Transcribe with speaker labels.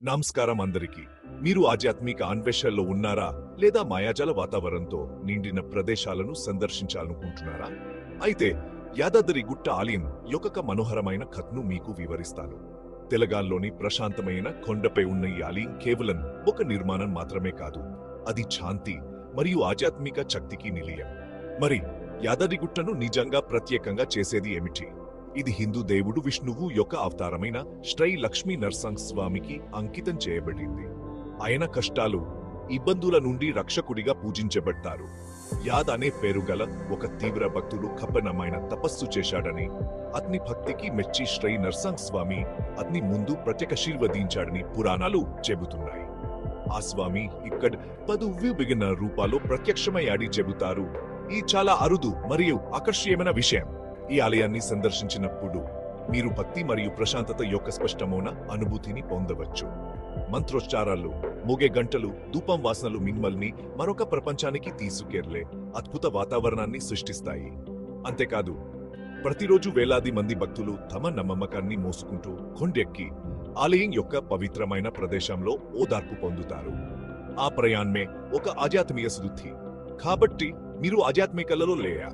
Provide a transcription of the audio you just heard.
Speaker 1: నమస్కారం అందరికీ. మీరు ఆధ్యాత్మిక అన్వేషణలో ఉన్నారా లేదా మాయాజాల వాతావరణంతో నిండిన ప్రదేశాలను సందర్శించాలనుకుంటున్నారా? అయితే యాదాద్రి గుట్ట ఆలయం యొక్క మనోహరమైన కథను మీకు వివరిస్తాను. తెలంగాణలోని ప్రశాంతమైన కొండపై ఉన్న ఈ ఆలయం కేవలం ఒక నిర్మాణం మాత్రమే కాదు, అది శాంతి మరియు ఆధ్యాత్మిక శక్తికి నిలయం. మరి యాదాద్రిగుట్టను నిజంగా ప్రత్యేకంగా చేసేది ఏమిటి? ఇది హిందూ దేవుడు విష్ణువు యొక్క అవతారమైన శ్రీ లక్ష్మీ నరసింహ స్వామికి అంకితం చేయబడింది. ఆయన కష్టాలు, ఇబ్బందుల నుండి రక్షకుడిగా పూజించబడతారు. యాద్ అనే పేరు గల ఒక తీవ్ర భక్తుడు కఠినమైన తపస్సు చేశాడని, అతని భక్తికి మెచ్చి శ్రీ నరసింహ స్వామి అతని ముందు ప్రత్యక్షీర్వదించాడని పురాణాలు చెబుతున్నాయి. ఆ స్వామి ఇక్కడ 10 విభిన్న రూపాల్లో ప్రత్యక్షమయ్యాడి చెబుతారు. ఈ చాలా అరుదు మరియు ఆకర్షణీయమైన విషయం. ఈ ఆలయాన్ని సందర్శించినప్పుడు మీరు భక్తి మరియు ప్రశాంతత యొక్క స్పష్టమైన అనుభూతిని పొందవచ్చు. మంత్రోచ్చారాలు, మోగే గంటలు, ధూపం వాసనలు మిమ్మల్ని మరొక ప్రపంచానికి తీసుకెళ్లే అద్భుత వాతావరణాన్ని సృష్టిస్తాయి. అంతేకాదు, ప్రతిరోజు వేలాది మంది భక్తులు తమ నమ్మకాన్ని మోసుకుంటూ కొండెక్కి ఆలయం యొక్క పవిత్రమైన ప్రదేశంలో ఓదార్పు పొందుతారు. ఆ ప్రయాణమే ఒక ఆధ్యాత్మిక శుద్ధి. కాబట్టి మీరు ఆధ్యాత్మికలలో లేయా